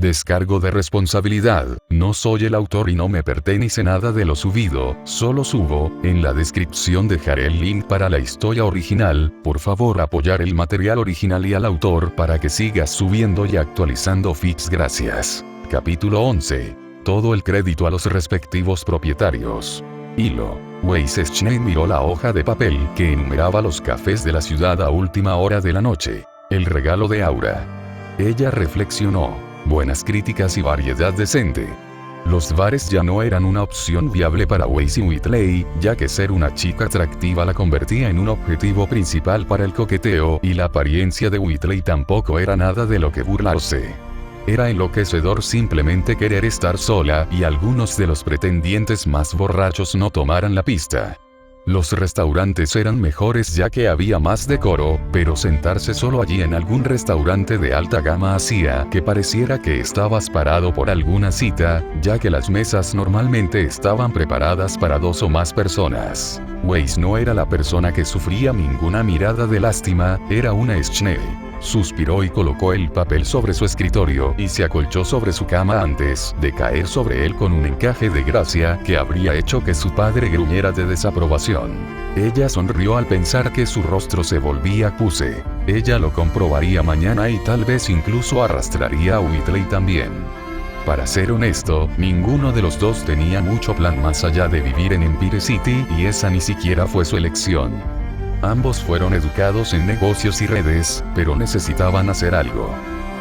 Descargo de responsabilidad, no soy el autor y no me pertenece nada de lo subido, solo subo, en la descripción dejaré el link para la historia original, por favor apoyar el material original y al autor para que sigas subiendo y actualizando feeds gracias. Capítulo 11. Todo el crédito a los respectivos propietarios. Hilo. Weissstein miró la hoja de papel que enumeraba los cafés de la ciudad a última hora de la noche. El regalo de Aura. Ella reflexionó. Buenas críticas y variedad decente. Los bares ya no eran una opción viable para Weiss y Whitley, ya que ser una chica atractiva la convertía en un objetivo principal para el coqueteo, y la apariencia de Whitley tampoco era nada de lo que burlarse. Era enloquecedor simplemente querer estar sola, y algunos de los pretendientes más borrachos no tomaran la pista. Los restaurantes eran mejores ya que había más decoro, pero sentarse solo allí en algún restaurante de alta gama hacía que pareciera que estabas parado por alguna cita, ya que las mesas normalmente estaban preparadas para 2 o más personas. Weiss no era la persona que sufría ninguna mirada de lástima, era una Schnell. Suspiró y colocó el papel sobre su escritorio y se acolchó sobre su cama antes de caer sobre él con un encaje de gracia que habría hecho que su padre gruñera de desaprobación. Ella sonrió al pensar que su rostro se volvía puse. Ella lo comprobaría mañana y tal vez incluso arrastraría a Whitley también. Para ser honesto, ninguno de los dos tenía mucho plan más allá de vivir en Empire City y esa ni siquiera fue su elección. Ambos fueron educados en negocios y redes, pero necesitaban hacer algo.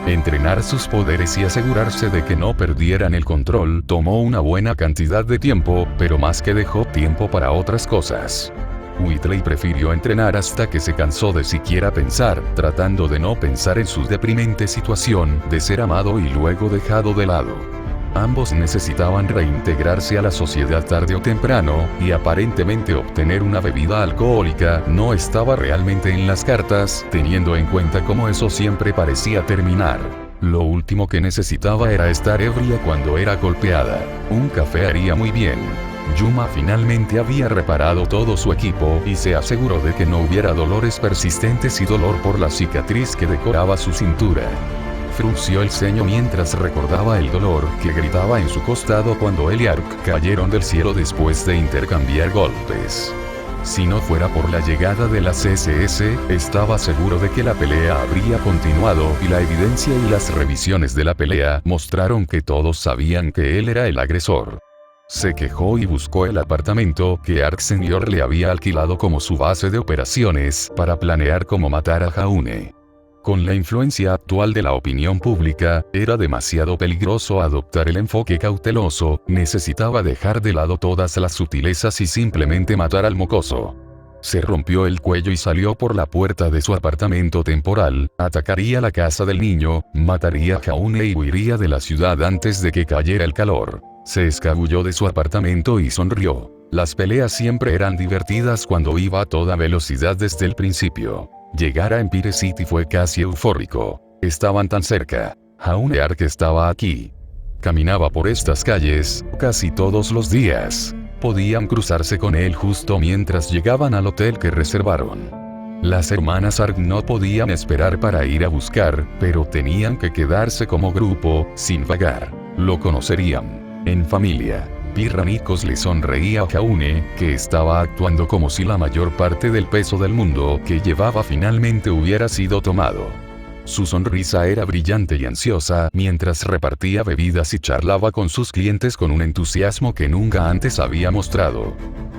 Entrenar sus poderes y asegurarse de que no perdieran el control tomó una buena cantidad de tiempo, pero más que dejó tiempo para otras cosas. Whitley prefirió entrenar hasta que se cansó de siquiera pensar, tratando de no pensar en su deprimente situación de ser amado y luego dejado de lado. Ambos necesitaban reintegrarse a la sociedad tarde o temprano, y aparentemente obtener una bebida alcohólica no estaba realmente en las cartas, teniendo en cuenta cómo eso siempre parecía terminar. Lo último que necesitaba era estar ebria cuando era golpeada. Un café haría muy bien. Yuma finalmente había reparado todo su equipo y se aseguró de que no hubiera dolores persistentes y dolor por la cicatriz que decoraba su cintura. Frunció el ceño mientras recordaba el dolor que gritaba en su costado cuando él y Ark cayeron del cielo después de intercambiar golpes. Si no fuera por la llegada de las SS, estaba seguro de que la pelea habría continuado y la evidencia y las revisiones de la pelea mostraron que todos sabían que él era el agresor. Se quejó y buscó el apartamento que Ark Sr. le había alquilado como su base de operaciones para planear cómo matar a Jaune. Con la influencia actual de la opinión pública, era demasiado peligroso adoptar el enfoque cauteloso, necesitaba dejar de lado todas las sutilezas y simplemente matar al mocoso. Se rompió el cuello y salió por la puerta de su apartamento temporal, atacaría la casa del niño, mataría a Jaune y huiría de la ciudad antes de que cayera el calor. Se escabulló de su apartamento y sonrió. Las peleas siempre eran divertidas cuando iba a toda velocidad desde el principio. Llegar a Empire City fue casi eufórico. Estaban tan cerca. Jaune Ark estaba aquí. Caminaba por estas calles casi todos los días. Podían cruzarse con él justo mientras llegaban al hotel que reservaron. Las hermanas Ark no podían esperar para ir a buscar, pero tenían que quedarse como grupo, sin vagar. Lo conocerían. En familia. Pirra Nikos le sonreía a Jaune, que estaba actuando como si la mayor parte del peso del mundo que llevaba finalmente hubiera sido tomado. Su sonrisa era brillante y ansiosa mientras repartía bebidas y charlaba con sus clientes con un entusiasmo que nunca antes había mostrado.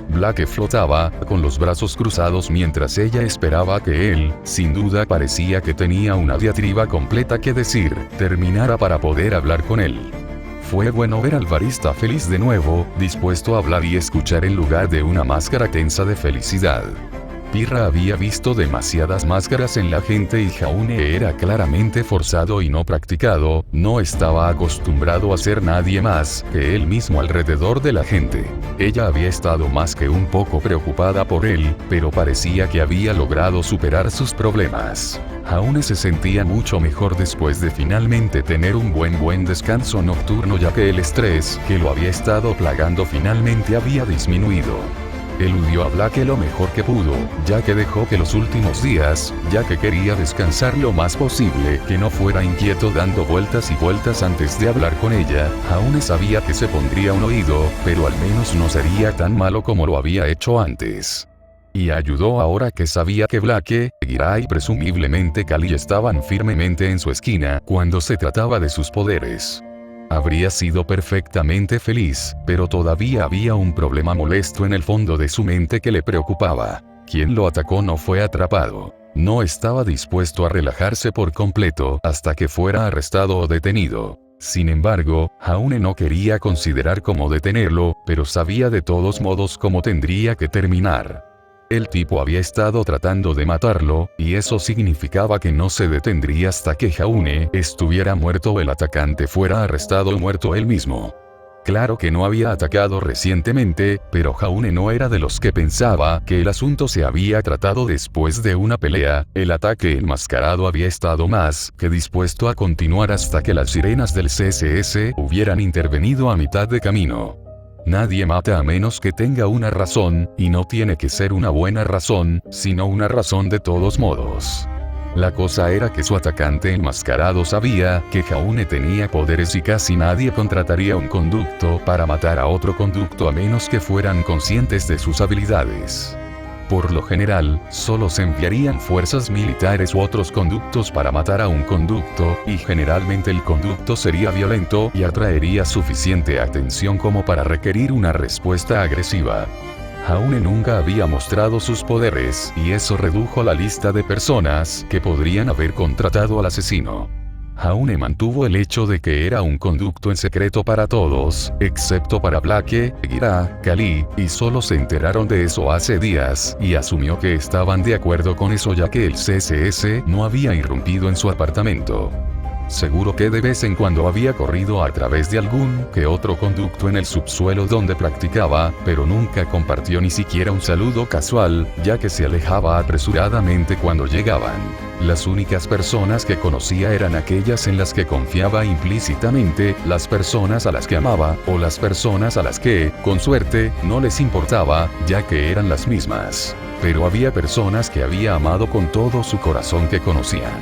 Blake flotaba, con los brazos cruzados mientras ella esperaba que él, sin duda parecía que tenía una diatriba completa que decir, terminara para poder hablar con él. Fue bueno ver al barista feliz de nuevo, dispuesto a hablar y escuchar en lugar de una máscara tensa de felicidad. Pirra había visto demasiadas máscaras en la gente y Jaune era claramente forzado y no practicado, no estaba acostumbrado a ser nadie más que él mismo alrededor de la gente. Ella había estado más que un poco preocupada por él, pero parecía que había logrado superar sus problemas. Jaune se sentía mucho mejor después de finalmente tener un buen descanso nocturno ya que el estrés que lo había estado plagando finalmente había disminuido. Eludió a Blake lo mejor que pudo, ya que dejó que los últimos días, ya que quería descansar lo más posible, que no fuera inquieto dando vueltas y vueltas antes de hablar con ella. Haune sabía que se pondría un oído, pero al menos no sería tan malo como lo había hecho antes. Y ayudó ahora que sabía que Blake, Gira y presumiblemente Kali estaban firmemente en su esquina cuando se trataba de sus poderes. Habría sido perfectamente feliz, pero todavía había un problema molesto en el fondo de su mente que le preocupaba. Quien lo atacó no fue atrapado. No estaba dispuesto a relajarse por completo hasta que fuera arrestado o detenido. Sin embargo, Haune no quería considerar cómo detenerlo, pero sabía de todos modos cómo tendría que terminar. El tipo había estado tratando de matarlo, y eso significaba que no se detendría hasta que Haune estuviera muerto o el atacante fuera arrestado o muerto él mismo. Claro que no había atacado recientemente, pero Haune no era de los que pensaba que el asunto se había tratado después de una pelea. El ataque enmascarado había estado más que dispuesto a continuar hasta que las sirenas del CSS hubieran intervenido a mitad de camino. Nadie mata a menos que tenga una razón, y no tiene que ser una buena razón, sino una razón de todos modos. La cosa era que su atacante enmascarado sabía que Haune tenía poderes y casi nadie contrataría un conducto para matar a otro conducto a menos que fueran conscientes de sus habilidades. Por lo general, solo se enviarían fuerzas militares u otros conductos para matar a un conducto, y generalmente el conducto sería violento y atraería suficiente atención como para requerir una respuesta agresiva. Haune nunca había mostrado sus poderes, y eso redujo la lista de personas que podrían haber contratado al asesino. Haune mantuvo el hecho de que era un conducto en secreto para todos, excepto para Blake, Gira, Kali, y solo se enteraron de eso hace días, y asumió que estaban de acuerdo con eso ya que el CSS no había irrumpido en su apartamento. Seguro que de vez en cuando había corrido a través de algún que otro conducto en el subsuelo donde practicaba, pero nunca compartió ni siquiera un saludo casual, ya que se alejaba apresuradamente cuando llegaban. Las únicas personas que conocía eran aquellas en las que confiaba implícitamente, las personas a las que amaba, o las personas a las que, con suerte, no les importaba, ya que eran las mismas. Pero había personas que había amado con todo su corazón que conocían.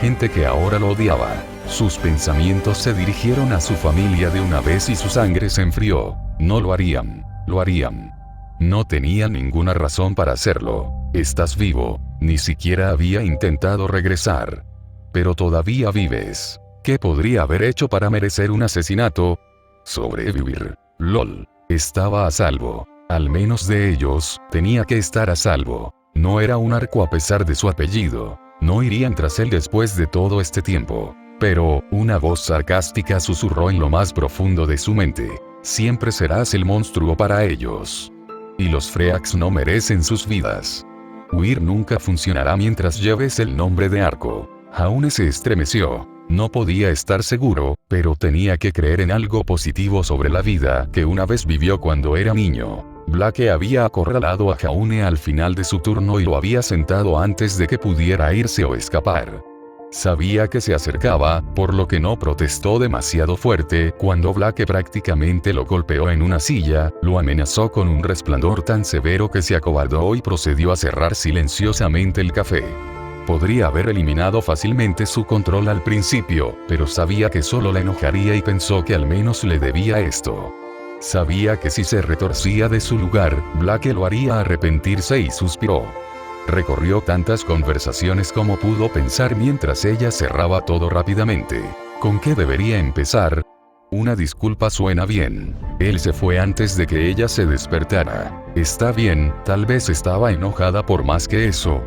Gente que ahora lo odiaba. Sus pensamientos se dirigieron a su familia de una vez y su sangre se enfrió. No lo harían. Lo harían. No tenía ninguna razón para hacerlo. Estás vivo. Ni siquiera había intentado regresar. Pero todavía vives. ¿Qué podría haber hecho para merecer un asesinato? Sobrevivir. LOL. Estaba a salvo. Al menos de ellos, tenía que estar a salvo. No era un arco a pesar de su apellido. No irían tras él después de todo este tiempo. Pero, una voz sarcástica susurró en lo más profundo de su mente. Siempre serás el monstruo para ellos. Y los Freaks no merecen sus vidas. Huir nunca funcionará mientras lleves el nombre de Arco. Haune se estremeció. No podía estar seguro, pero tenía que creer en algo positivo sobre la vida que una vez vivió cuando era niño. Blake había acorralado a Haune al final de su turno y lo había sentado antes de que pudiera irse o escapar. Sabía que se acercaba, por lo que no protestó demasiado fuerte cuando Blake prácticamente lo golpeó en una silla, lo amenazó con un resplandor tan severo que se acobardó y procedió a cerrar silenciosamente el café. Podría haber eliminado fácilmente su control al principio, pero sabía que solo la enojaría y pensó que al menos le debía esto. Sabía que si se retorcía de su lugar, Blake lo haría arrepentirse y suspiró. Recorrió tantas conversaciones como pudo pensar mientras ella cerraba todo rápidamente. ¿Con qué debería empezar? Una disculpa suena bien. Él se fue antes de que ella se despertara. Está bien, tal vez estaba enojada por más que eso.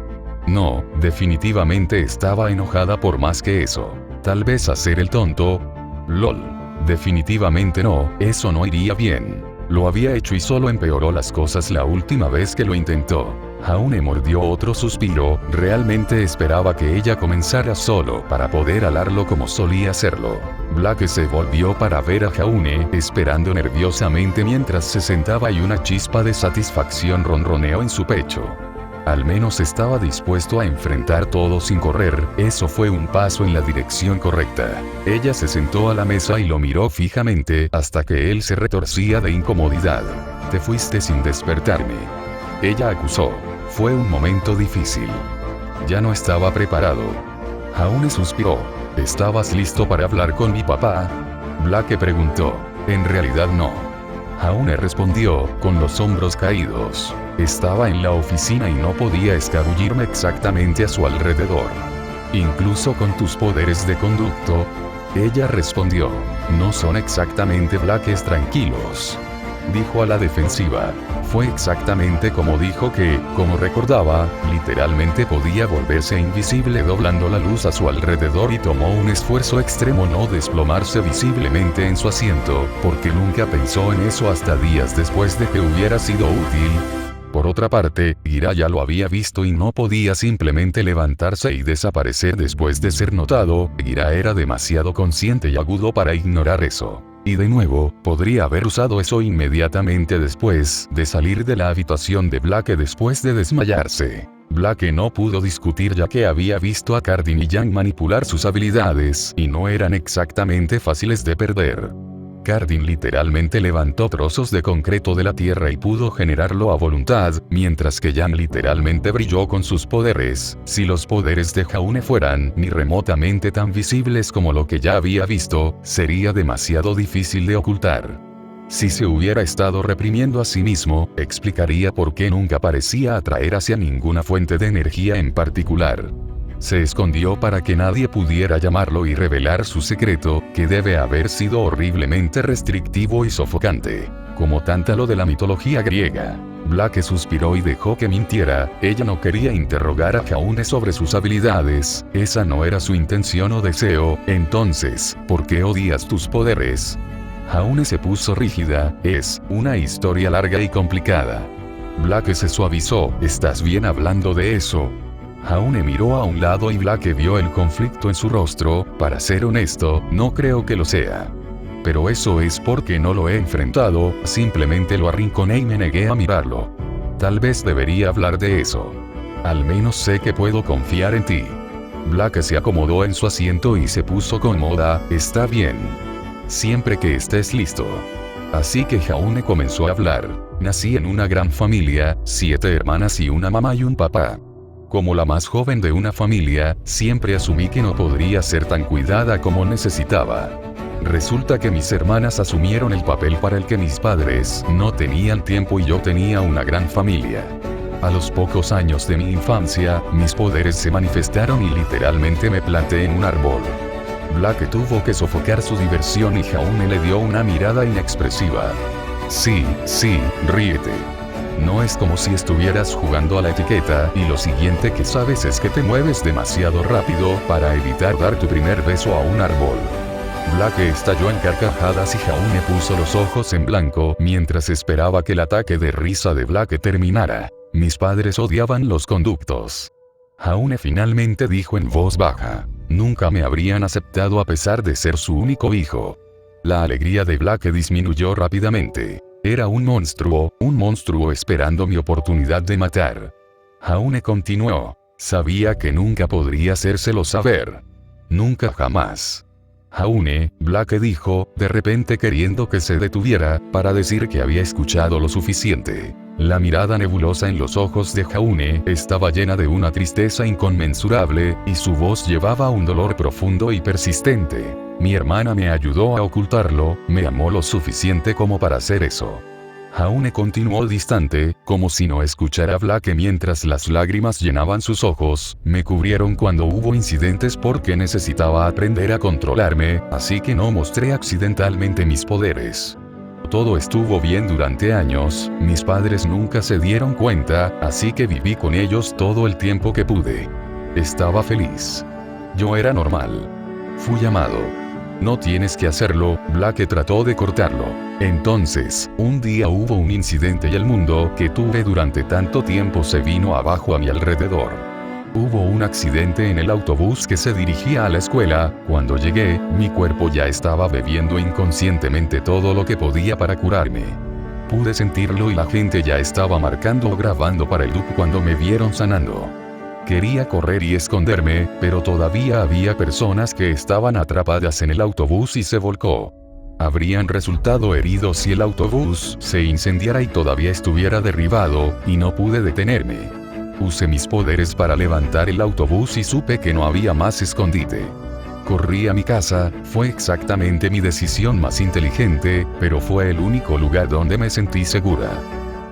No, definitivamente estaba enojada por más que eso. Tal vez hacer el tonto. LOL. Definitivamente no, eso no iría bien. Lo había hecho y solo empeoró las cosas la última vez que lo intentó. Haune mordió otro suspiro, realmente esperaba que ella comenzara solo para poder alarlo como solía hacerlo. Blake se volvió para ver a Haune, esperando nerviosamente mientras se sentaba y una chispa de satisfacción ronroneó en su pecho. Al menos estaba dispuesto a enfrentar todo sin correr, eso fue un paso en la dirección correcta. Ella se sentó a la mesa y lo miró fijamente hasta que él se retorcía de incomodidad. Te fuiste sin despertarme. ella acusó. Fue un momento difícil. Ya no estaba preparado. Jaune suspiró. ¿Estabas listo para hablar con mi papá? Blake preguntó. En realidad no. Jaune respondió, con los hombros caídos. Estaba en la oficina y no podía escabullirme exactamente a su alrededor. Incluso con tus poderes de conducto. Ella respondió. No son exactamente Blakes tranquilos. Dijo a la defensiva. Fue exactamente como dijo que, como recordaba, literalmente podía volverse invisible doblando la luz a su alrededor y tomó un esfuerzo extremo no desplomarse visiblemente en su asiento, porque nunca pensó en eso hasta días después de que hubiera sido útil. Por otra parte, Ira ya lo había visto y no podía simplemente levantarse y desaparecer después de ser notado. Ira era demasiado consciente y agudo para ignorar eso. Y de nuevo, podría haber usado eso inmediatamente después de salir de la habitación de Blake después de desmayarse. Blake no pudo discutir ya que había visto a Cardin y Yang manipular sus habilidades y no eran exactamente fáciles de perder. Cardin literalmente levantó trozos de concreto de la tierra y pudo generarlo a voluntad, mientras que Yang literalmente brilló con sus poderes. Si los poderes de Jaune fueran ni remotamente tan visibles como lo que ya había visto, sería demasiado difícil de ocultar. Si se hubiera estado reprimiendo a sí mismo, explicaría por qué nunca parecía atraer hacia ninguna fuente de energía en particular. Se escondió para que nadie pudiera llamarlo y revelar su secreto, que debe haber sido horriblemente restrictivo y sofocante, como Tántalo de la mitología griega. Blake suspiró y dejó que mintiera. Ella no quería interrogar a Jaune sobre sus habilidades, esa no era su intención o deseo. Entonces, ¿por qué odias tus poderes? Jaune se puso rígida. Es una historia larga y complicada. Blake se suavizó. ¿Estás bien hablando de eso? Jaune miró a un lado y Blake vio el conflicto en su rostro. Para ser honesto, no creo que lo sea. Pero eso es porque no lo he enfrentado, simplemente lo arrinconé y me negué a mirarlo. Tal vez debería hablar de eso. Al menos sé que puedo confiar en ti. Blake se acomodó en su asiento y se puso cómoda. Está bien. Siempre que estés listo. Así que Jaune comenzó a hablar. Nací en una gran familia, 7 hermanas y una mamá y un papá. Como la más joven de una familia, siempre asumí que no podría ser tan cuidada como necesitaba. Resulta que mis hermanas asumieron el papel para el que mis padres no tenían tiempo y yo tenía una gran familia. A los pocos años de mi infancia, mis poderes se manifestaron y literalmente me planté en un árbol. Blake tuvo que sofocar su diversión y Jaune le dio una mirada inexpresiva. Sí, ríete. No es como si estuvieras jugando a la etiqueta y lo siguiente que sabes es que te mueves demasiado rápido para evitar dar tu primer beso a un árbol. Blake estalló en carcajadas y Jaune puso los ojos en blanco mientras esperaba que el ataque de risa de Blake terminara. Mis padres odiaban los conductos. Jaune finalmente dijo en voz baja. Nunca me habrían aceptado a pesar de ser su único hijo. La alegría de Blake disminuyó rápidamente. Era un monstruo esperando mi oportunidad de matar. Jaune continuó. Sabía que nunca podría hacérselo saber. Nunca jamás. Jaune, Blake dijo, de repente queriendo que se detuviera, para decir que había escuchado lo suficiente. La mirada nebulosa en los ojos de Jaune estaba llena de una tristeza inconmensurable, y su voz llevaba un dolor profundo y persistente. Mi hermana me ayudó a ocultarlo, me amó lo suficiente como para hacer eso. Jaune continuó distante, como si no escuchara a Blake mientras las lágrimas llenaban sus ojos. Me cubrieron cuando hubo incidentes porque necesitaba aprender a controlarme, así que no mostré accidentalmente mis poderes. Todo estuvo bien durante años, mis padres nunca se dieron cuenta, así que viví con ellos todo el tiempo que pude. Estaba feliz. Yo era normal. Fui amado. No tienes que hacerlo, Blake trató de cortarlo. Entonces, un día hubo un incidente y el mundo que tuve durante tanto tiempo se vino abajo a mi alrededor. Hubo un accidente en el autobús que se dirigía a la escuela. Cuando llegué, mi cuerpo ya estaba bebiendo inconscientemente todo lo que podía para curarme. Pude sentirlo y la gente ya estaba marcando o grabando para el loop cuando me vieron sanando. Quería correr y esconderme, pero todavía había personas que estaban atrapadas en el autobús y se volcó. Habrían resultado heridos si el autobús se incendiara y todavía estuviera derribado, y no pude detenerme. Usé mis poderes para levantar el autobús y supe que no había más escondite. Corrí a mi casa, fue exactamente mi decisión más inteligente, pero fue el único lugar donde me sentí segura.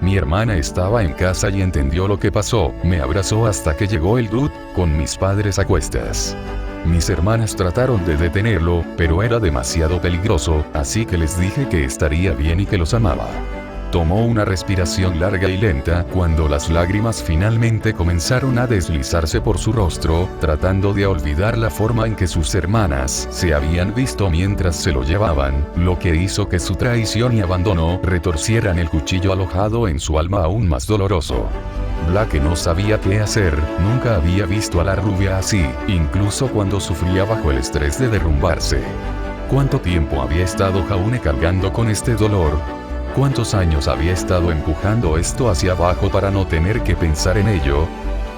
Mi hermana estaba en casa y entendió lo que pasó, me abrazó hasta que llegó el dude, con mis padres a cuestas. Mis hermanas trataron de detenerlo, pero era demasiado peligroso, así que les dije que estaría bien y que los amaba. Tomó una respiración larga y lenta cuando las lágrimas finalmente comenzaron a deslizarse por su rostro, tratando de olvidar la forma en que sus hermanas se habían visto mientras se lo llevaban, lo que hizo que su traición y abandono retorcieran el cuchillo alojado en su alma aún más doloroso. Blake no sabía qué hacer, nunca había visto a la rubia así, incluso cuando sufría bajo el estrés de derrumbarse. ¿Cuánto tiempo había estado Jaune cargando con este dolor? ¿Cuántos años había estado empujando esto hacia abajo para no tener que pensar en ello?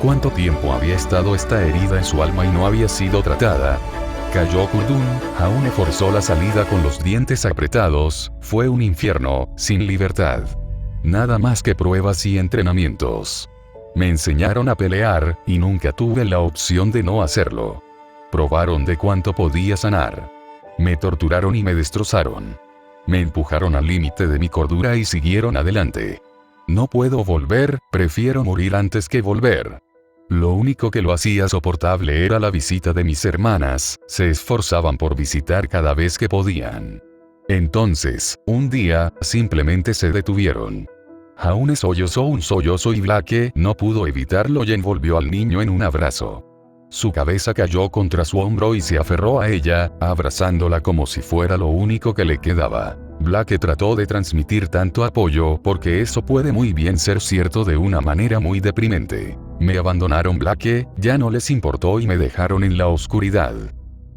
¿Cuánto tiempo había estado esta herida en su alma y no había sido tratada? Cayó Kurdun, Jaune forzó la salida con los dientes apretados, fue un infierno, sin libertad. Nada más que pruebas y entrenamientos. Me enseñaron a pelear, y nunca tuve la opción de no hacerlo. Probaron de cuánto podía sanar. Me torturaron y me destrozaron. Me empujaron al límite de mi cordura y siguieron adelante. No puedo volver, prefiero morir antes que volver. Lo único que lo hacía soportable era la visita de mis hermanas, se esforzaban por visitar cada vez que podían. Entonces, un día, simplemente se detuvieron. Jaune sollozó un sollozo y Blake no pudo evitarlo y envolvió al niño en un abrazo. Su cabeza cayó contra su hombro y se aferró a ella, abrazándola como si fuera lo único que le quedaba. Blake trató de transmitir tanto apoyo porque eso puede muy bien ser cierto de una manera muy deprimente. Me abandonaron Blake, ya no les importó y me dejaron en la oscuridad.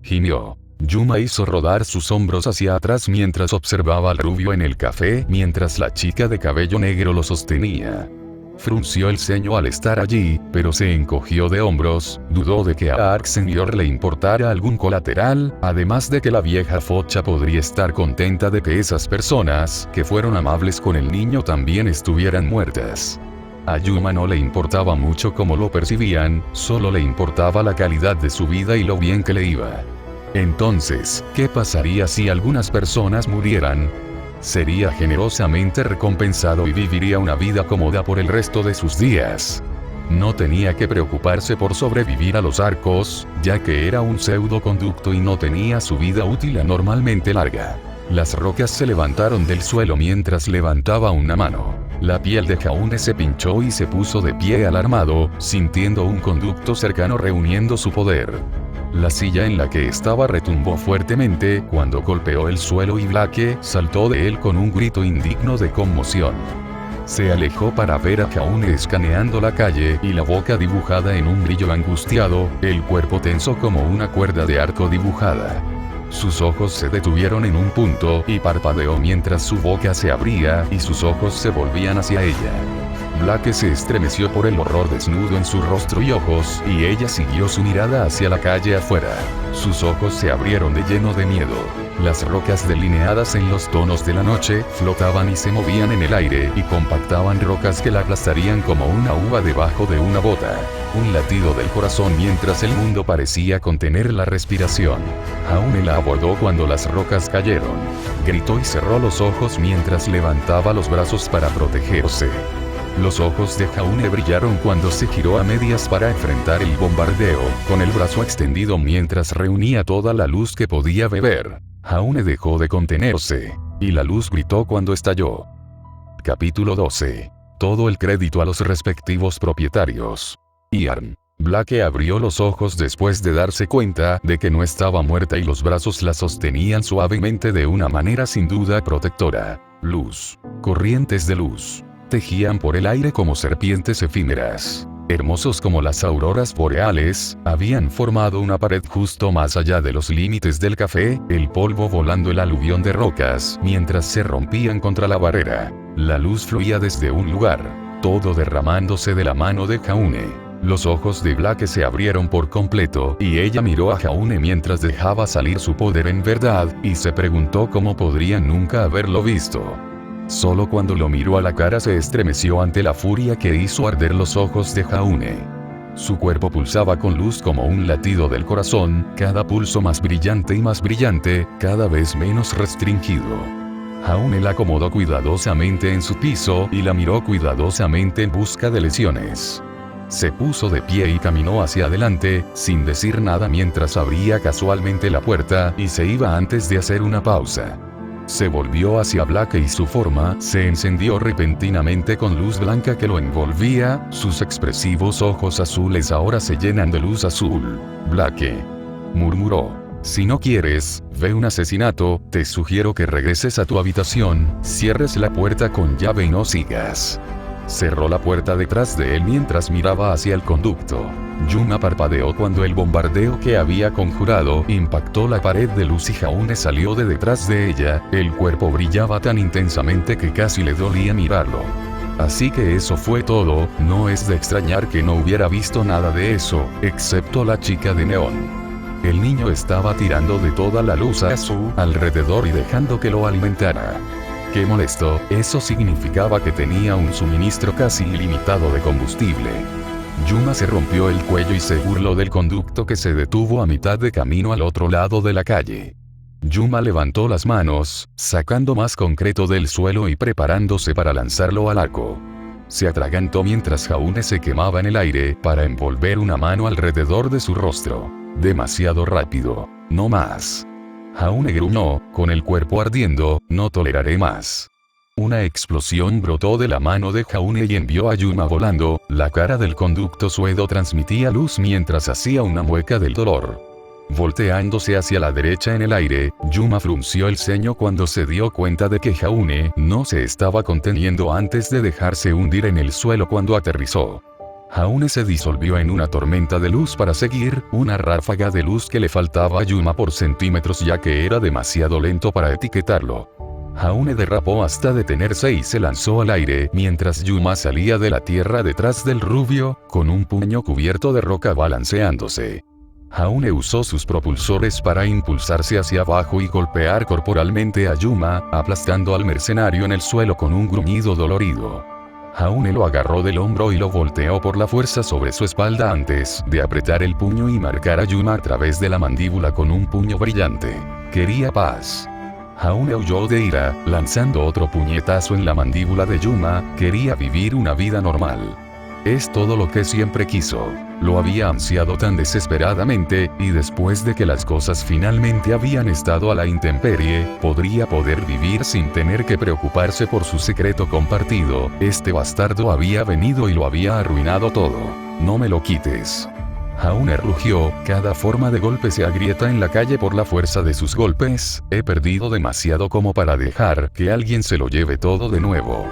Gimió. Yuma hizo rodar sus hombros hacia atrás mientras observaba al rubio en el café mientras la chica de cabello negro lo sostenía. Frunció el ceño al estar allí, pero se encogió de hombros, dudó de que a Ark Senior le importara algún colateral, además de que la vieja focha podría estar contenta de que esas personas, que fueron amables con el niño también estuvieran muertas. A Yuma no le importaba mucho cómo lo percibían, solo le importaba la calidad de su vida y lo bien que le iba. Entonces, ¿qué pasaría si algunas personas murieran? Sería generosamente recompensado y viviría una vida cómoda por el resto de sus días. No tenía que preocuparse por sobrevivir a los arcos, ya que era un pseudoconducto y no tenía su vida útil anormalmente larga. Las rocas se levantaron del suelo mientras levantaba una mano. La piel de Jaune se pinchó y se puso de pie alarmado, sintiendo un conducto cercano reuniendo su poder. La silla en la que estaba retumbó fuertemente cuando golpeó el suelo y Blake saltó de él con un grito indigno de conmoción. Se alejó para ver a Jaune escaneando la calle y la boca dibujada en un brillo angustiado, el cuerpo tenso como una cuerda de arco dibujada. Sus ojos se detuvieron en un punto y parpadeó mientras su boca se abría y sus ojos se volvían hacia ella. Blake se estremeció por el horror desnudo en su rostro y ojos, y ella siguió su mirada hacia la calle afuera. Sus ojos se abrieron de lleno de miedo. Las rocas delineadas en los tonos de la noche flotaban y se movían en el aire y compactaban rocas que la aplastarían como una uva debajo de una bota. Un latido del corazón mientras el mundo parecía contener la respiración. Jaune la abordó cuando las rocas cayeron. Gritó y cerró los ojos mientras levantaba los brazos para protegerse. Los ojos de Jaune brillaron cuando se giró a medias para enfrentar el bombardeo, con el brazo extendido mientras reunía toda la luz que podía beber. Jaune dejó de contenerse, y la luz gritó cuando estalló. Capítulo 12. Todo el crédito a los respectivos propietarios. Ian. Blake abrió los ojos después de darse cuenta de que no estaba muerta y los brazos la sostenían suavemente de una manera sin duda protectora. Luz. Corrientes de luz. Tejían por el aire como serpientes efímeras. Hermosos como las auroras boreales, habían formado una pared justo más allá de los límites del café, el polvo volando el aluvión de rocas, mientras se rompían contra la barrera. La luz fluía desde un lugar, todo derramándose de la mano de Jaune. Los ojos de Blake se abrieron por completo y ella miró a Jaune mientras dejaba salir su poder en verdad, y se preguntó cómo podría nunca haberlo visto. Solo cuando lo miró a la cara se estremeció ante la furia que hizo arder los ojos de Jaune. Su cuerpo pulsaba con luz como un latido del corazón, cada pulso más brillante y más brillante, cada vez menos restringido. Jaune la acomodó cuidadosamente en su piso y la miró cuidadosamente en busca de lesiones. Se puso de pie y caminó hacia adelante, sin decir nada mientras abría casualmente la puerta y se iba antes de hacer una pausa. Se volvió hacia Blake y su forma se encendió repentinamente con luz blanca que lo envolvía, sus expresivos ojos azules ahora se llenan de luz azul. Blake, murmuró. Si no quieres ver un asesinato, te sugiero que regreses a tu habitación, cierres la puerta con llave y no sigas. Cerró la puerta detrás de él mientras miraba hacia el conducto. Yuma parpadeó cuando el bombardeo que había conjurado impactó la pared de luz y Jaune salió de detrás de ella, el cuerpo brillaba tan intensamente que casi le dolía mirarlo. Así que eso fue todo, no es de extrañar que no hubiera visto nada de eso, excepto la chica de neón. El niño estaba tirando de toda la luz a su alrededor y dejando que lo alimentara. Qué molesto, eso significaba que tenía un suministro casi ilimitado de combustible. Yuma se rompió el cuello y se burló del conducto que se detuvo a mitad de camino al otro lado de la calle. Yuma levantó las manos, sacando más concreto del suelo y preparándose para lanzarlo al arco. Se atragantó mientras Jaune se quemaba en el aire para envolver una mano alrededor de su rostro. Demasiado rápido. No más. Jaune gruñó, con el cuerpo ardiendo, no toleraré más. Una explosión brotó de la mano de Jaune y envió a Yuma volando, la cara del conducto suedo transmitía luz mientras hacía una mueca del dolor. Volteándose hacia la derecha en el aire, Yuma frunció el ceño cuando se dio cuenta de que Jaune no se estaba conteniendo antes de dejarse hundir en el suelo cuando aterrizó. Jaune se disolvió en una tormenta de luz para seguir, una ráfaga de luz que le faltaba a Yuma por centímetros ya que era demasiado lento para etiquetarlo. Jaune derrapó hasta detenerse y se lanzó al aire mientras Yuma salía de la tierra detrás del rubio, con un puño cubierto de roca balanceándose. Jaune usó sus propulsores para impulsarse hacia abajo y golpear corporalmente a Yuma, aplastando al mercenario en el suelo con un gruñido dolorido. Jaune lo agarró del hombro y lo volteó por la fuerza sobre su espalda antes de apretar el puño y marcar a Yuma a través de la mandíbula con un puño brillante. Quería paz. Jaune huyó de ira, lanzando otro puñetazo en la mandíbula de Yuma, quería vivir una vida normal. Es todo lo que siempre quiso. Lo había ansiado tan desesperadamente, y después de que las cosas finalmente habían estado a la intemperie, podría poder vivir sin tener que preocuparse por su secreto compartido. Este bastardo había venido y lo había arruinado todo. No me lo quites. Jaune rugió, cada forma de golpe se agrieta en la calle por la fuerza de sus golpes, he perdido demasiado como para dejar que alguien se lo lleve todo de nuevo.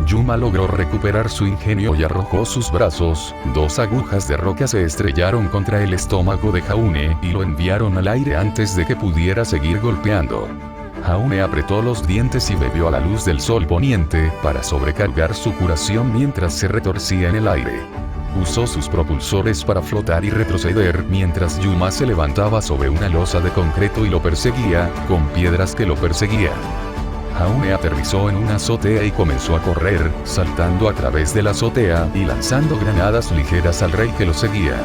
Yuma logró recuperar su ingenio y arrojó sus brazos, dos agujas de roca se estrellaron contra el estómago de Jaune y lo enviaron al aire antes de que pudiera seguir golpeando. Jaune apretó los dientes y bebió a la luz del sol poniente para sobrecargar su curación mientras se retorcía en el aire. Usó sus propulsores para flotar y retroceder mientras Yuma se levantaba sobre una losa de concreto y lo perseguía, con piedras que lo perseguían. Jaune aterrizó en una azotea y comenzó a correr, saltando a través de la azotea y lanzando granadas ligeras al rey que lo seguía.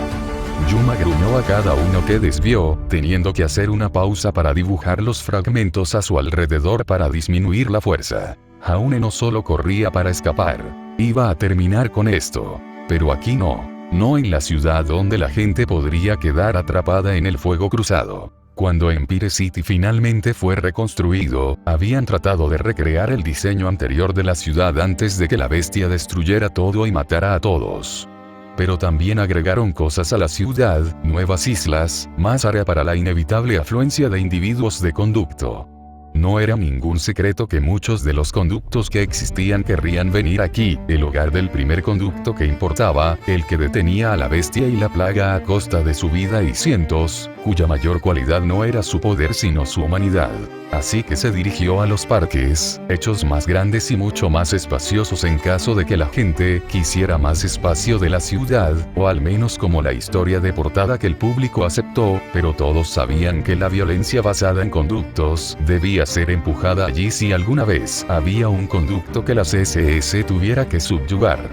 Yuma gruñó a cada uno que desvió, teniendo que hacer una pausa para dibujar los fragmentos a su alrededor para disminuir la fuerza. Jaune no solo corría para escapar, iba a terminar con esto. Pero aquí no. No en la ciudad donde la gente podría quedar atrapada en el fuego cruzado. Cuando Empire City finalmente fue reconstruido, habían tratado de recrear el diseño anterior de la ciudad antes de que la bestia destruyera todo y matara a todos. Pero también agregaron cosas a la ciudad, nuevas islas, más área para la inevitable afluencia de individuos de conducto. No era ningún secreto que muchos de los conductos que existían querrían venir aquí, el hogar del primer conducto que importaba, el que detenía a la bestia y la plaga a costa de su vida y cientos, cuya mayor cualidad no era su poder sino su humanidad. Así que se dirigió a los parques, hechos más grandes y mucho más espaciosos en caso de que la gente quisiera más espacio de la ciudad, o al menos como la historia de portada que el público aceptó, pero todos sabían que la violencia basada en conductos debía ser empujada allí si alguna vez había un conducto que la CSS tuviera que subyugar.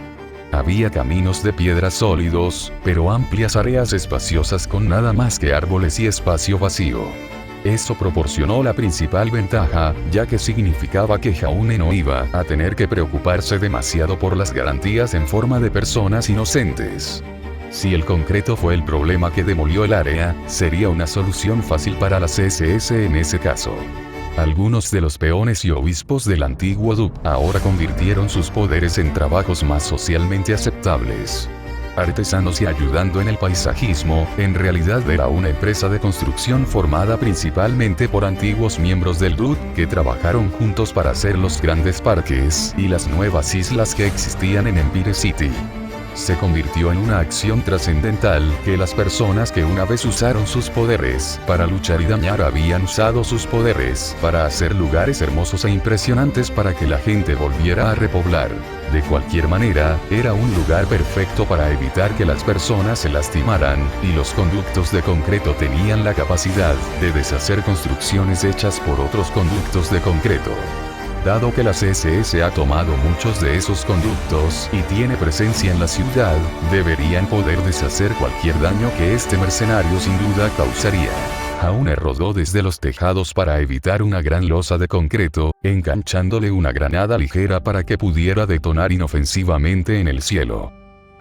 Había caminos de piedras sólidos, pero amplias áreas espaciosas con nada más que árboles y espacio vacío. Eso proporcionó la principal ventaja, ya que significaba que Jaune no iba a tener que preocuparse demasiado por las garantías en forma de personas inocentes. Si el concreto fue el problema que demolió el área, sería una solución fácil para la CSS en ese caso. Algunos de los peones y obispos del antiguo DUC ahora convirtieron sus poderes en trabajos más socialmente aceptables. Artesanos y ayudando en el paisajismo, en realidad era una empresa de construcción formada principalmente por antiguos miembros del DUC que trabajaron juntos para hacer los grandes parques y las nuevas islas que existían en Empire City. Se convirtió en una acción trascendental que las personas que una vez usaron sus poderes para luchar y dañar habían usado sus poderes para hacer lugares hermosos e impresionantes para que la gente volviera a repoblar. De cualquier manera, era un lugar perfecto para evitar que las personas se lastimaran, y los conductos de concreto tenían la capacidad de deshacer construcciones hechas por otros conductos de concreto. Dado que la CSS ha tomado muchos de esos conductos y tiene presencia en la ciudad, deberían poder deshacer cualquier daño que este mercenario sin duda causaría. Jaune rodó desde los tejados para evitar una gran losa de concreto, enganchándole una granada ligera para que pudiera detonar inofensivamente en el cielo.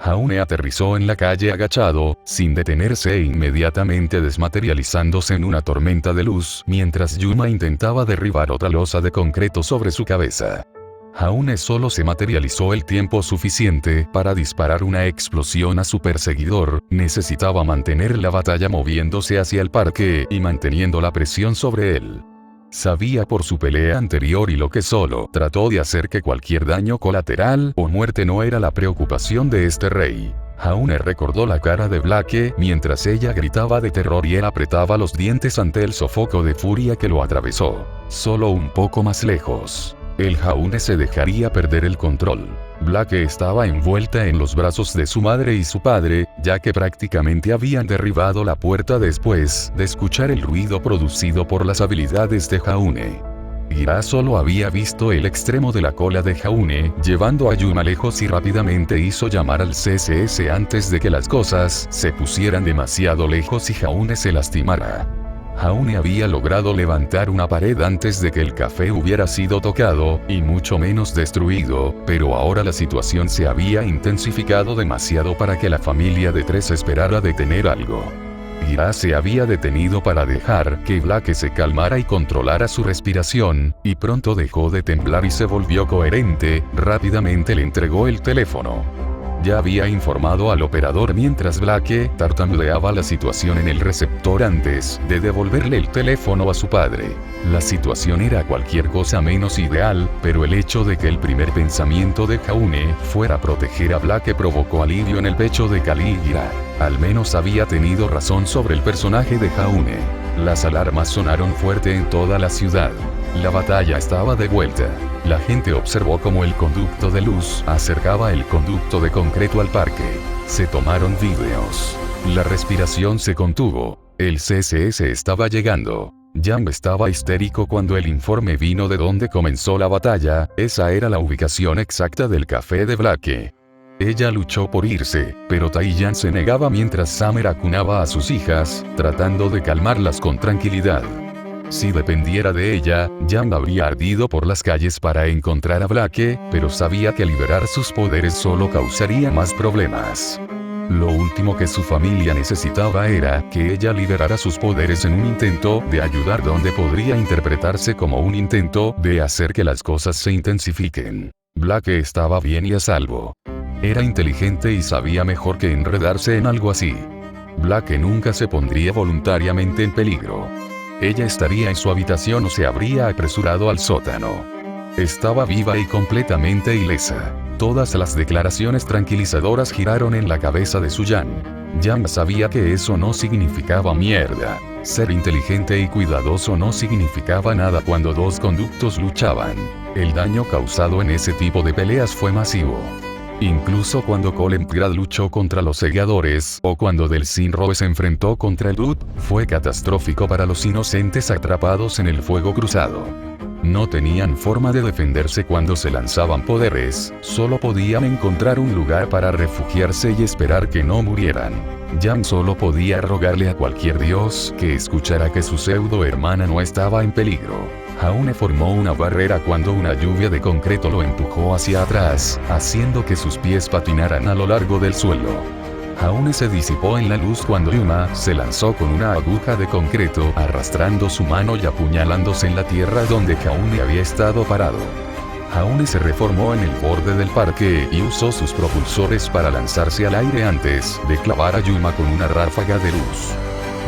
Jaune aterrizó en la calle agachado, sin detenerse e inmediatamente desmaterializándose en una tormenta de luz, mientras Yuma intentaba derribar otra losa de concreto sobre su cabeza. Jaune solo se materializó el tiempo suficiente para disparar una explosión a su perseguidor, necesitaba mantener la batalla moviéndose hacia el parque y manteniendo la presión sobre él. Sabía por su pelea anterior y lo que solo trató de hacer que cualquier daño colateral o muerte no era la preocupación de este rey. Jaune recordó la cara de Blake mientras ella gritaba de terror y él apretaba los dientes ante el sofoco de furia que lo atravesó. Solo un poco más lejos, el Jaune se dejaría perder el control. Blake estaba envuelta en los brazos de su madre y su padre, ya que prácticamente habían derribado la puerta después de escuchar el ruido producido por las habilidades de Jaune. Gira solo había visto el extremo de la cola de Jaune, llevando a Yuma lejos y rápidamente hizo llamar al CSS antes de que las cosas se pusieran demasiado lejos y Jaune se lastimara. Jaune había logrado levantar una pared antes de que el café hubiera sido tocado, y mucho menos destruido, pero ahora la situación se había intensificado demasiado para que la familia de tres esperara detener algo. Gira se había detenido para dejar que Blake se calmara y controlara su respiración, y pronto dejó de temblar y se volvió coherente, rápidamente le entregó el teléfono. Ya había informado al operador mientras Blake tartamudeaba la situación en el receptor antes de devolverle el teléfono a su padre. La situación era cualquier cosa menos ideal, pero el hecho de que el primer pensamiento de Jaune fuera proteger a Blake provocó alivio en el pecho de Caligula. Al menos había tenido razón sobre el personaje de Jaune. Las alarmas sonaron fuerte en toda la ciudad. La batalla estaba de vuelta. La gente observó cómo el conducto de luz acercaba el conducto de concreto al parque. Se tomaron videos. La respiración se contuvo. El CSS estaba llegando. Jam estaba histérico cuando el informe vino de donde comenzó la batalla. Esa era la ubicación exacta del café de Blake. Ella luchó por irse, pero Taiyan se negaba mientras Summer acunaba a sus hijas, tratando de calmarlas con tranquilidad. Si dependiera de ella, Jam habría ardido por las calles para encontrar a Blake, pero sabía que liberar sus poderes solo causaría más problemas. Lo último que su familia necesitaba era que ella liberara sus poderes en un intento de ayudar donde podría interpretarse como un intento de hacer que las cosas se intensifiquen. Blake estaba bien y a salvo. Era inteligente y sabía mejor que enredarse en algo así. Blake nunca se pondría voluntariamente en peligro. ella estaría en su habitación o se habría apresurado al sótano. Estaba viva y completamente ilesa. Todas las declaraciones tranquilizadoras giraron en la cabeza de Su-Yan. Yang sabía que eso no significaba mierda. Ser inteligente y cuidadoso no significaba nada cuando dos conductos luchaban. El daño causado en ese tipo de peleas fue masivo. Incluso cuando Colengrad luchó contra los segadores, o cuando Delsin-Roe se enfrentó contra el Dud, fue catastrófico para los inocentes atrapados en el fuego cruzado. No tenían forma de defenderse cuando se lanzaban poderes, solo podían encontrar un lugar para refugiarse y esperar que no murieran. Yang solo podía rogarle a cualquier dios que escuchara que su pseudo hermana no estaba en peligro. Jaune formó una barrera cuando una lluvia de concreto lo empujó hacia atrás, haciendo que sus pies patinaran a lo largo del suelo. Jaune se disipó en la luz cuando Yuma se lanzó con una aguja de concreto, arrastrando su mano y apuñalándose en la tierra donde Jaune había estado parado. Jaune se reformó en el borde del parque y usó sus propulsores para lanzarse al aire antes de clavar a Yuma con una ráfaga de luz.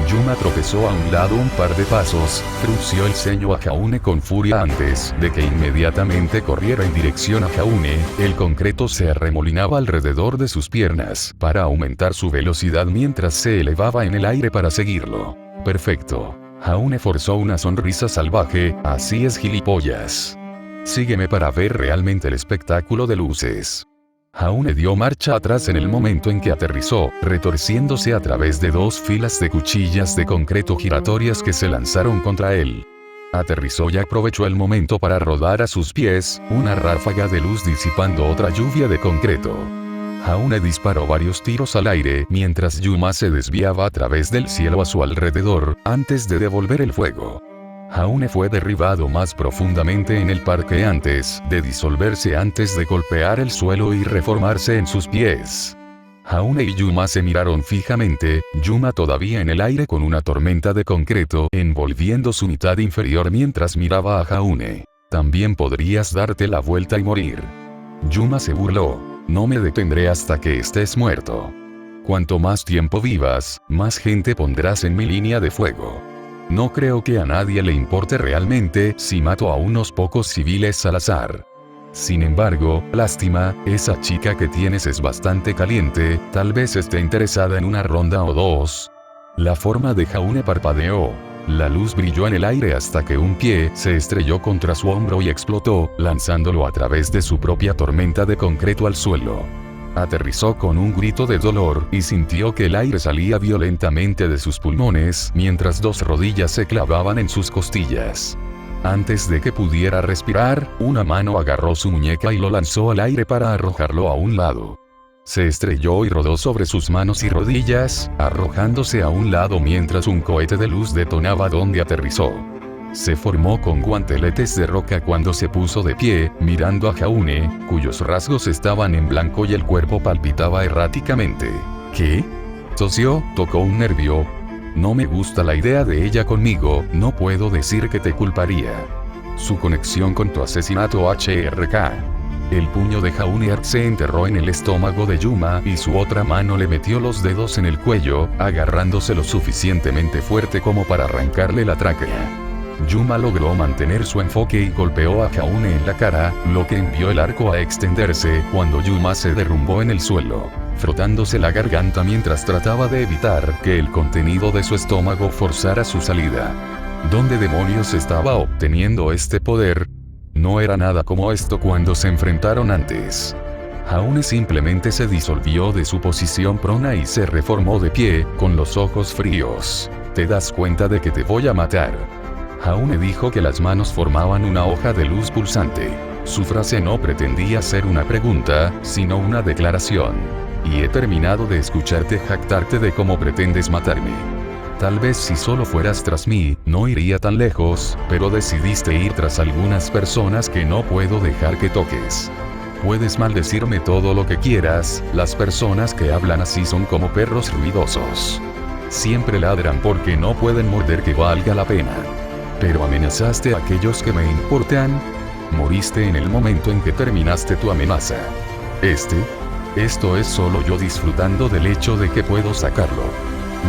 Yuma tropezó a un lado un par de pasos, frunció el ceño a Jaune con furia antes de que inmediatamente corriera en dirección a Jaune. El concreto se arremolinaba alrededor de sus piernas para aumentar su velocidad mientras se elevaba en el aire para seguirlo. Perfecto. Jaune forzó una sonrisa salvaje. Así es, gilipollas. Sígueme para ver realmente el espectáculo de luces. Jaune dio marcha atrás en el momento en que aterrizó, retorciéndose a través de dos filas de cuchillas de concreto giratorias que se lanzaron contra él. Aterrizó y aprovechó el momento para rodar a sus pies, una ráfaga de luz disipando otra lluvia de concreto. Jaune disparó varios tiros al aire mientras Yuma se desviaba a través del cielo a su alrededor, antes de devolver el fuego. Jaune fue derribado más profundamente en el parque antes de disolverse antes de golpear el suelo y reformarse en sus pies. Jaune y Yuma se miraron fijamente, Yuma todavía en el aire con una tormenta de concreto envolviendo su mitad inferior mientras miraba a Jaune. También podrías darte la vuelta y morir. Yuma se burló. No me detendré hasta que estés muerto. Cuanto más tiempo vivas, más gente pondrás en mi línea de fuego. No creo que a nadie le importe realmente si mato a unos pocos civiles al azar. Sin embargo, lástima, esa chica que tienes es bastante caliente, tal vez esté interesada en una ronda o dos. La forma de Jaune parpadeó. La luz brilló en el aire hasta que un pie se estrelló contra su hombro y explotó, lanzándolo a través de su propia tormenta de concreto al suelo. Aterrizó con un grito de dolor y sintió que el aire salía violentamente de sus pulmones mientras dos rodillas se clavaban en sus costillas. Antes de que pudiera respirar, una mano agarró su muñeca y lo lanzó al aire para arrojarlo a un lado. Se estrelló y rodó sobre sus manos y rodillas, arrojándose a un lado mientras un cohete de luz detonaba donde aterrizó. Se formó con guanteletes de roca cuando se puso de pie, mirando a Jaune, cuyos rasgos estaban en blanco y el cuerpo palpitaba erráticamente. ¿Qué? Tosió, tocó un nervio. No me gusta la idea de ella conmigo, no puedo decir que te culparía. Su conexión con tu asesinato HRK. El puño de Jaune se enterró en el estómago de Yuma y su otra mano le metió los dedos en el cuello, agarrándose lo suficientemente fuerte como para arrancarle la tráquea. Yuma logró mantener su enfoque y golpeó a Jaune en la cara, lo que envió el arco a extenderse cuando Yuma se derrumbó en el suelo, frotándose la garganta mientras trataba de evitar que el contenido de su estómago forzara su salida. ¿Dónde demonios estaba obteniendo este poder? No era nada como esto cuando se enfrentaron antes. Jaune simplemente se disolvió de su posición prona y se reformó de pie, con los ojos fríos. ¿Te das cuenta de que te voy a matar? Jaune dijo que las manos formaban una hoja de luz pulsante. Su frase no pretendía ser una pregunta, sino una declaración. Y he terminado de escucharte jactarte de cómo pretendes matarme. Tal vez si solo fueras tras mí, no iría tan lejos, pero decidiste ir tras algunas personas que no puedo dejar que toques. Puedes maldecirme todo lo que quieras, las personas que hablan así son como perros ruidosos. Siempre ladran porque no pueden morder que valga la pena. Pero amenazaste a aquellos que me importan. Moriste en el momento en que terminaste tu amenaza. Esto es solo yo disfrutando del hecho de que puedo sacarlo.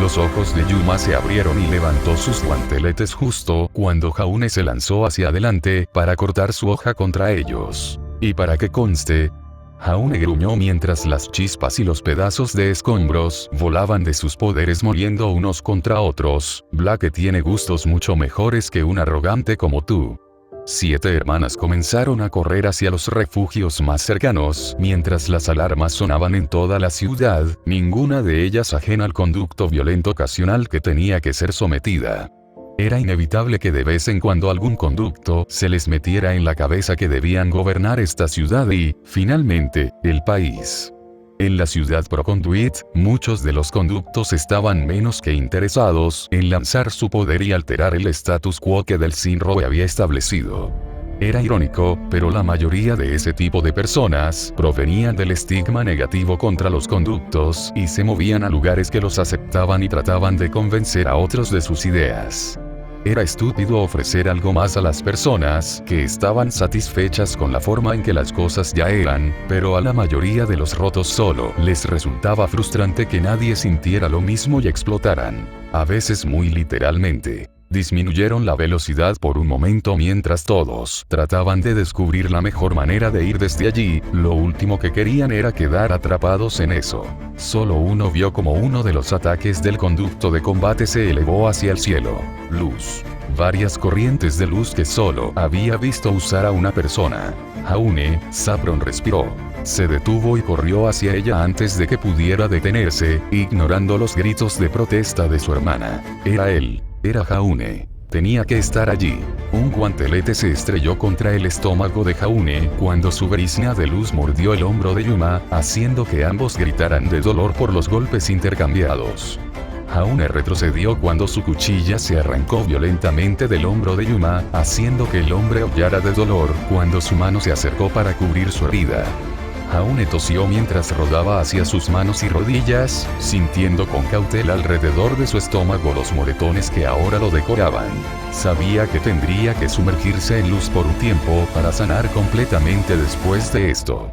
Los ojos de Yuma se abrieron y levantó sus guanteletes justo cuando Jaune se lanzó hacia adelante para cortar su hoja contra ellos. Y para que conste, Jaune gruñó mientras las chispas y los pedazos de escombros volaban de sus poderes moliendo unos contra otros. Blake tiene gustos mucho mejores que un arrogante como tú. 7 hermanas comenzaron a correr hacia los refugios más cercanos, mientras las alarmas sonaban en toda la ciudad, ninguna de ellas ajena al conducto violento ocasional que tenía que ser sometida. Era inevitable que de vez en cuando algún conducto se les metiera en la cabeza que debían gobernar esta ciudad y, finalmente, el país. En la ciudad Proconduit, muchos de los conductos estaban menos que interesados en lanzar su poder y alterar el status quo que Del Sinroe había establecido. Era irónico, pero la mayoría de ese tipo de personas provenían del estigma negativo contra los conductos y se movían a lugares que los aceptaban y trataban de convencer a otros de sus ideas. Era estúpido ofrecer algo más a las personas que estaban satisfechas con la forma en que las cosas ya eran, pero a la mayoría de los rotos solo les resultaba frustrante que nadie sintiera lo mismo y explotaran. A veces muy literalmente. Disminuyeron la velocidad por un momento mientras todos trataban de descubrir la mejor manera de ir desde allí, lo último que querían era quedar atrapados en eso. Solo uno vio como uno de los ataques del conducto de combate se elevó hacia el cielo. Luz. Varias corrientes de luz que solo había visto usar a una persona. Jaune, Saffron respiró. Se detuvo y corrió hacia ella antes de que pudiera detenerse, ignorando los gritos de protesta de su hermana. Era él. Era Jaune. Tenía que estar allí. Un guantelete se estrelló contra el estómago de Jaune cuando su brisna de luz mordió el hombro de Yuma, haciendo que ambos gritaran de dolor por los golpes intercambiados. Jaune retrocedió cuando su cuchilla se arrancó violentamente del hombro de Yuma, haciendo que el hombre aullara de dolor cuando su mano se acercó para cubrir su herida. Jaune tosió mientras rodaba hacia sus manos y rodillas, sintiendo con cautela alrededor de su estómago los moretones que ahora lo decoraban. Sabía que tendría que sumergirse en luz por un tiempo para sanar completamente después de esto.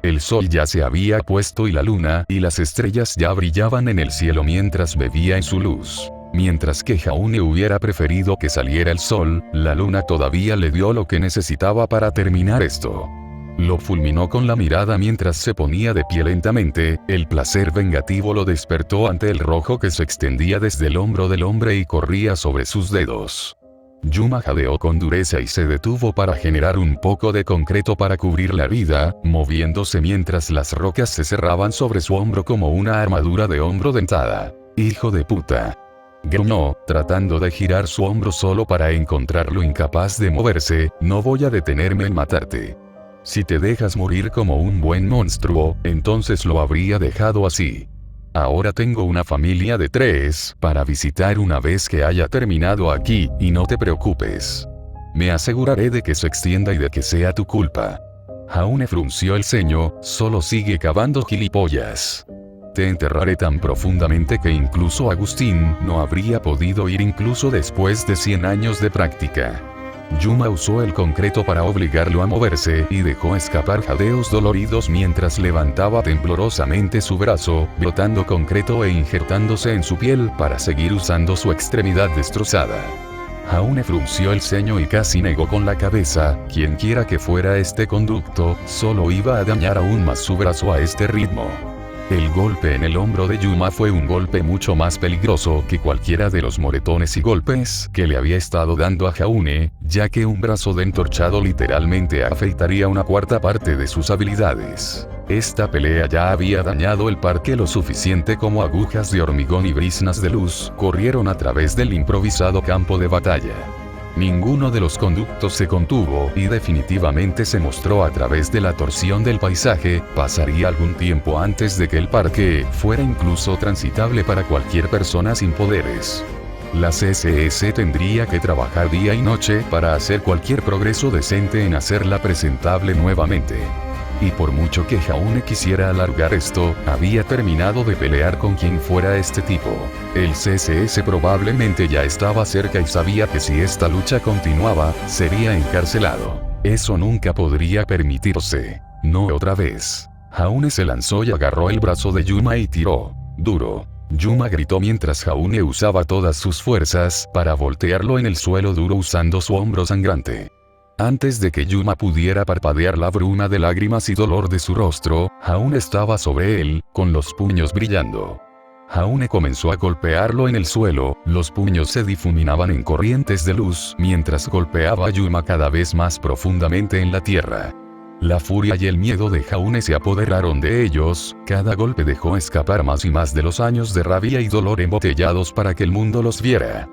El sol ya se había puesto y la luna y las estrellas ya brillaban en el cielo mientras bebía en su luz. Mientras que Jaune hubiera preferido que saliera el sol, la luna todavía le dio lo que necesitaba para terminar esto. Lo fulminó con la mirada mientras se ponía de pie lentamente, el placer vengativo lo despertó ante el rojo que se extendía desde el hombro del hombre y corría sobre sus dedos. Yuma jadeó con dureza y se detuvo para generar un poco de concreto para cubrir la herida, moviéndose mientras las rocas se cerraban sobre su hombro como una armadura de hombro dentada. «Hijo de puta», gruñó, tratando de girar su hombro solo para encontrarlo incapaz de moverse. «No voy a detenerme en matarte. Si te dejas morir como un buen monstruo, entonces lo habría dejado así. Ahora tengo una familia de 3 para visitar una vez que haya terminado aquí, y no te preocupes. Me aseguraré de que se extienda y de que sea tu culpa». Jaune frunció el ceño. «Solo sigue cavando, gilipollas. Te enterraré tan profundamente que incluso Agustín no habría podido ir incluso después de 100 años de práctica». Yuma usó el concreto para obligarlo a moverse y dejó escapar jadeos doloridos mientras levantaba temblorosamente su brazo, brotando concreto e injertándose en su piel para seguir usando su extremidad destrozada. Jaune frunció el ceño y casi negó con la cabeza. Quienquiera que fuera este conducto, solo iba a dañar aún más su brazo a este ritmo. El golpe en el hombro de Yuma fue un golpe mucho más peligroso que cualquiera de los moretones y golpes que le había estado dando a Jaune, ya que un brazo de entorchado literalmente afeitaría una cuarta parte de sus habilidades. Esta pelea ya había dañado el parque lo suficiente como agujas de hormigón y brisnas de luz corrieron a través del improvisado campo de batalla. Ninguno de los conductos se contuvo y definitivamente se mostró a través de la torsión del paisaje. Pasaría algún tiempo antes de que el parque fuera incluso transitable para cualquier persona sin poderes. La CSS tendría que trabajar día y noche para hacer cualquier progreso decente en hacerla presentable nuevamente. Y por mucho que Jaune quisiera alargar esto, había terminado de pelear con quien fuera este tipo. El CSS probablemente ya estaba cerca y sabía que si esta lucha continuaba, sería encarcelado. Eso nunca podría permitirse. No otra vez. Jaune se lanzó y agarró el brazo de Yuma y tiró. Duro. Yuma gritó mientras Jaune usaba todas sus fuerzas para voltearlo en el suelo duro usando su hombro sangrante. Antes de que Yuma pudiera parpadear, la bruma de lágrimas y dolor de su rostro, Jaune estaba sobre él, con los puños brillando. Jaune comenzó a golpearlo en el suelo, los puños se difuminaban en corrientes de luz mientras golpeaba a Yuma cada vez más profundamente en la tierra. La furia y el miedo de Jaune se apoderaron de ellos, cada golpe dejó escapar más y más de los años de rabia y dolor embotellados para que el mundo los viera.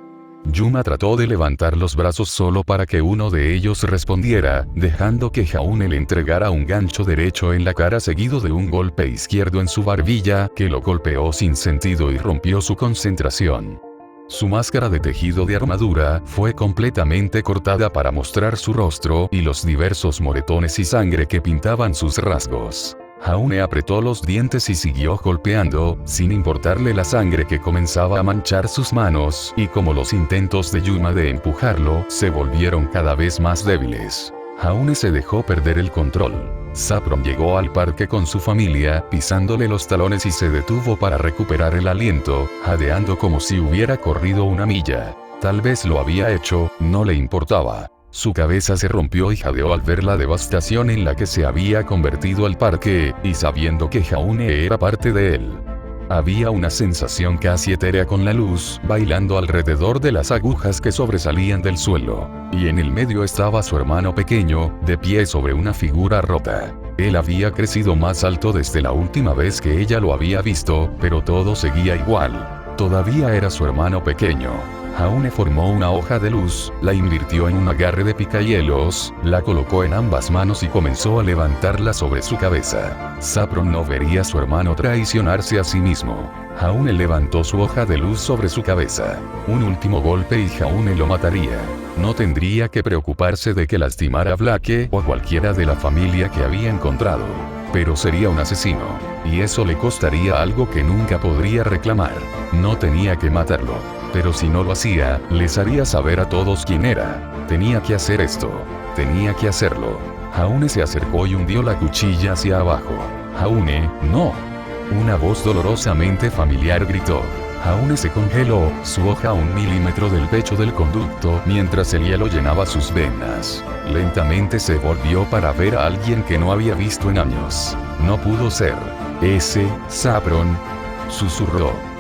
Yuma trató de levantar los brazos solo para que uno de ellos respondiera, dejando que Jaune le entregara un gancho derecho en la cara seguido de un golpe izquierdo en su barbilla, que lo golpeó sin sentido y rompió su concentración. Su máscara de tejido de armadura fue completamente cortada para mostrar su rostro y los diversos moretones y sangre que pintaban sus rasgos. Jaune apretó los dientes y siguió golpeando, sin importarle la sangre que comenzaba a manchar sus manos, y como los intentos de Yuma de empujarlo se volvieron cada vez más débiles. Jaune se dejó perder el control. Saffron llegó al parque con su familia, pisándole los talones y se detuvo para recuperar el aliento, jadeando como si hubiera corrido una milla. Tal vez lo había hecho, no le importaba. Su cabeza se rompió y jadeó al ver la devastación en la que se había convertido el parque, y sabiendo que Jaune era parte de él. Había una sensación casi etérea con la luz, bailando alrededor de las agujas que sobresalían del suelo. Y en el medio estaba su hermano pequeño, de pie sobre una figura rota. Él había crecido más alto desde la última vez que ella lo había visto, pero todo seguía igual. Todavía era su hermano pequeño. Jaune formó una hoja de luz, la invirtió en un agarre de picahielos, la colocó en ambas manos y comenzó a levantarla sobre su cabeza. Saffron no vería a su hermano traicionarse a sí mismo. Jaune levantó su hoja de luz sobre su cabeza. Un último golpe y Jaune lo mataría. No tendría que preocuparse de que lastimara a Blake o a cualquiera de la familia que había encontrado. Pero sería un asesino. Y eso le costaría algo que nunca podría reclamar. No tenía que matarlo. Pero si no lo hacía, les haría saber a todos quién era. Tenía que hacer esto. Tenía que hacerlo. Jaune se acercó y hundió la cuchilla hacia abajo. Jaune, no. Una voz dolorosamente familiar gritó. Jaune se congeló, su hoja a 1 milímetro del pecho del conducto mientras el hielo llenaba sus venas. Lentamente se volvió para ver a alguien que no había visto en años. No pudo ser. Ese, Saffron, susurró.